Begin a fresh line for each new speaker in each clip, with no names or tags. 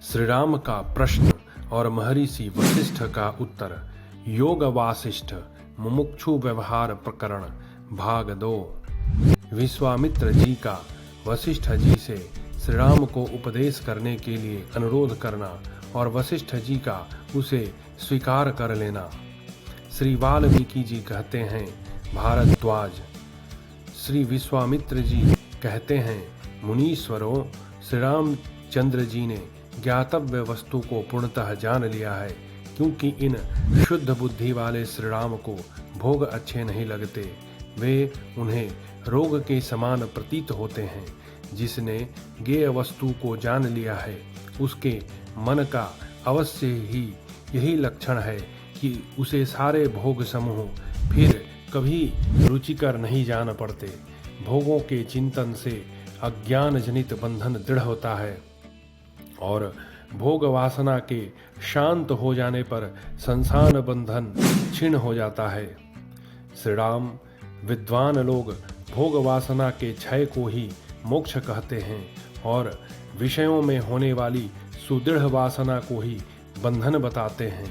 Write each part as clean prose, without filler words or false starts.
श्री राम का प्रश्न और महर्षि वशिष्ठ का उत्तर। योग वासिष्ठ मुमुक्षु व्यवहार प्रकरण भाग 2। विश्वामित्र जी का वशिष्ठ जी से श्री राम को उपदेश करने के लिए अनुरोध करना और वशिष्ठ जी का उसे स्वीकार कर लेना। श्री वाल्मीकि जी कहते हैं, भारद्वाज। श्री विश्वामित्र जी कहते हैं, मुनीश्वरों, श्री रामचंद्र जी ने ज्ञातव्य वस्तु को पूर्णतः जान लिया है, क्योंकि इन शुद्ध बुद्धि वाले श्री राम को भोग अच्छे नहीं लगते। वे उन्हें रोग के समान प्रतीत होते हैं। जिसने ज्ञेय वस्तु को जान लिया है, उसके मन का अवश्य ही यही लक्षण है कि उसे सारे भोग समूह फिर कभी रुचिकर नहीं जान पड़ते। भोगों के चिंतन से अज्ञान जनित बंधन दृढ़ होता है और भोग वासना के शांत हो जाने पर संसार बंधन क्षीण हो जाता है। श्री राम, विद्वान लोग भोग वासना के क्षय को ही मोक्ष कहते हैं और विषयों में होने वाली सुदृढ़ वासना को ही बंधन बताते हैं।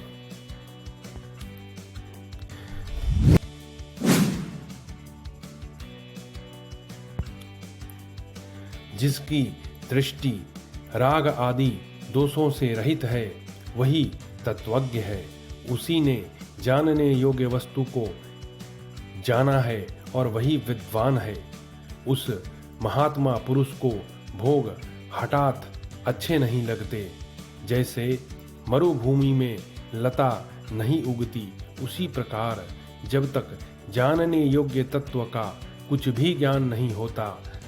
जिसकी दृष्टि राग आदि दोषों से रहित है, वही तत्वज्ञ है। उसी ने जानने योग्य वस्तु को जाना है और वही विद्वान है। उस महात्मा पुरुष को भोग हठात अच्छे नहीं लगते। जैसे मरुभूमि में लता नहीं उगती, उसी प्रकार जब तक जानने योग्य तत्व का कुछ भी ज्ञान नहीं होता,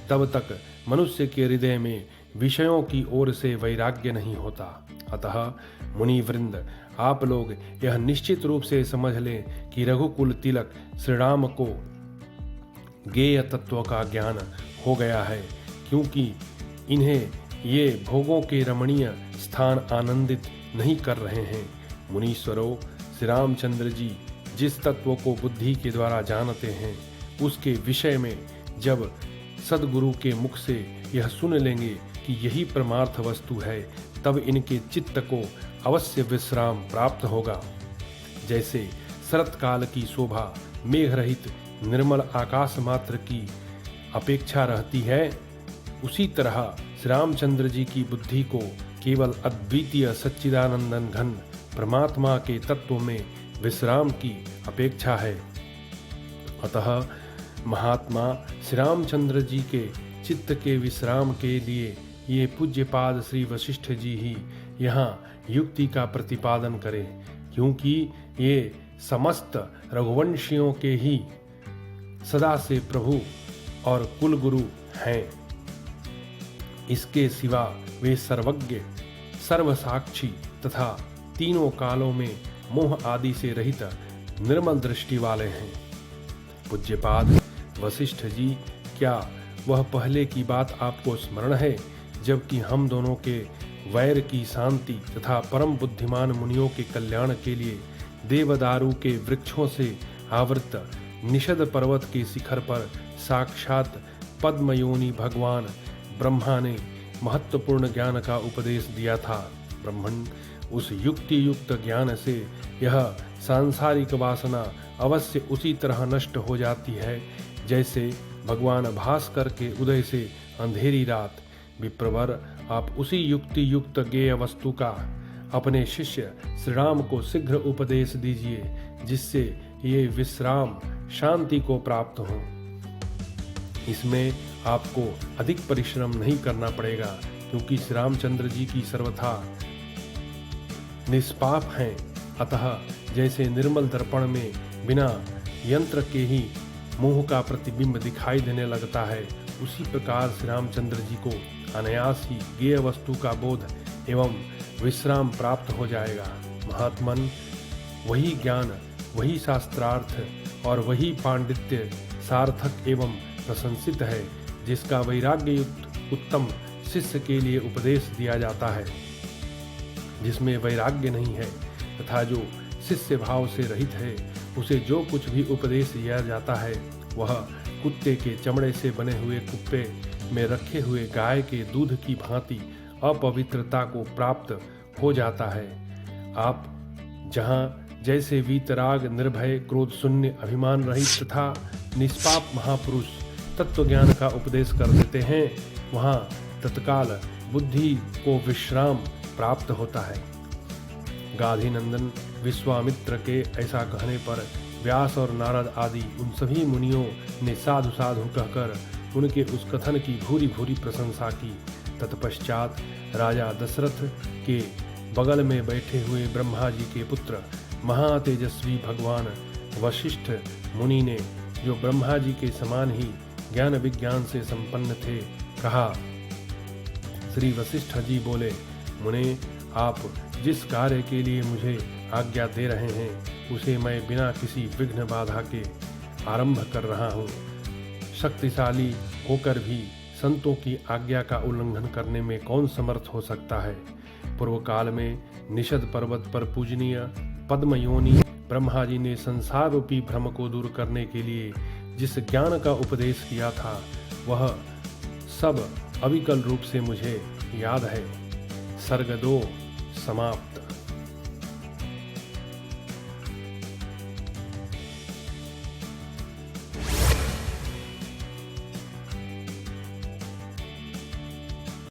तब तक मनुष्य के हृदय में विषयों की ओर से वैराग्य नहीं होता। अतः मुनिवृंद, आप लोग यह निश्चित रूप से समझ लें कि रघुकुल तिलक श्री राम को ज्ञेय तत्व का ज्ञान हो गया है, क्योंकि इन्हें ये भोगों के रमणीय स्थान आनंदित नहीं कर रहे हैं। मुनीश्वरों, श्री रामचंद्र जी जिस तत्व को बुद्धि के द्वारा जानते हैं, उसके विषय में जब सद्गुरु के मुख से यह सुन लेंगे कि यही परमार्थ वस्तु है, तब इनके चित्त को अवश्य विश्राम प्राप्त होगा। जैसे शरत काल की शोभा मेघ रहित निर्मल आकाश मात्र की अपेक्षा रहती है, उसी तरह श्री रामचंद्र जी की बुद्धि को केवल अद्वितीय सच्चिदानंदन घन परमात्मा के तत्व में विश्राम की अपेक्षा है। अतः महात्मा श्री रामचंद्र जी के चित्त के विश्राम के लिए ये पूज्यपाद श्री वशिष्ठ जी ही यहाँ युक्ति का प्रतिपादन करें, क्योंकि ये समस्त रघुवंशियों के ही सदा से प्रभु और कुलगुरु हैं। इसके सिवा वे सर्वज्ञ, सर्वसाक्षी तथा तीनों कालों में मोह आदि से रहित निर्मल दृष्टि वाले हैं। पूज्यपाद वशिष्ठ जी, क्या वह पहले की बात आपको स्मरण है, जबकि हम दोनों के वैर की शांति तथा परम बुद्धिमान मुनियों के कल्याण के लिए देवदारू के वृक्षों से आवृत निषद पर्वत के शिखर पर साक्षात पद्मयोनि भगवान ब्रह्मा ने महत्वपूर्ण ज्ञान का उपदेश दिया था। ब्रह्मण, उस युक्ति युक्त ज्ञान से यह सांसारिक वासना अवश्य उसी तरह नष्ट हो जाती है, जैसे भगवान भास्कर के उदय से अंधेरी रात। विप्रवर, आप उसी युक्ति युक्त ज्ञेय वस्तु का अपने शिष्य श्री राम को शीघ्र उपदेश दीजिए, जिससे ये विश्राम शांति को प्राप्त हो। इसमें आपको अधिक परिश्रम नहीं करना पड़ेगा, क्योंकि श्री रामचंद्र जी की सर्वथा निष्पाप हैं। अतः जैसे निर्मल दर्पण में बिना यंत्र के ही मोह का प्रतिबिंब दिखाई देने लगता है, उसी प्रकार श्री रामचंद्र जी को अनायास ही ज्ञेय वस्तु का बोध एवं विश्राम प्राप्त हो जाएगा। महात्मन, वही ज्ञान, वही शास्त्रार्थ और वही पांडित्य सार्थक एवं प्रशंसित है, जिसका वैराग्य युक्त उत्तम शिष्य के लिए उपदेश दिया जाता है। जिसमें वैराग्य नहीं है तथा जो शिष्य भाव से रहित है, उसे जो कुछ भी उपदेश दिया जाता है, वह कुत्ते के चमड़े से बने हुए कुप्पे में रखे हुए गाय के दूध की भांति अपवित्रता को प्राप्त हो जाता है। आप जहाँ जैसे वीतराग, निर्भय, क्रोध शून्य, अभिमान रहित तथा निष्पाप महापुरुष तत्व ज्ञान का उपदेश कर देते हैं, वहाँ तत्काल बुद्धि को विश्राम प्राप्त होता है। गाधी नंदन विश्वामित्र के ऐसा कहने पर व्यास और नारद आदि उन सभी मुनियों ने साधु साधु कहकर उनके उस कथन की भूरी भूरी प्रशंसा की। तत्पश्चात राजा दशरथ के बगल में बैठे हुए ब्रह्मा जी के पुत्र महातेजस्वी भगवान वशिष्ठ मुनि ने, जो ब्रह्मा जी के समान ही ज्ञान विज्ञान से संपन्न थे, कहा। श्री वशिष्ठ जी बोले, मुने, आप जिस कार्य के लिए मुझे आज्ञा दे रहे हैं उसे मैं बिना किसी विघ्न बाधा के आरंभ कर रहा हूँ। शक्तिशाली होकर भी संतों की आज्ञा का उल्लंघन करने में कौन समर्थ हो सकता है। पूर्व काल में निषद पर्वत पर पूजनीय पद्मयोनि ब्रह्मा जी ने संसार रूपी भ्रम को दूर करने के लिए जिस ज्ञान का उपदेश किया था, वह सब अविकल रूप से मुझे याद है। सर्ग 2 समाप्त।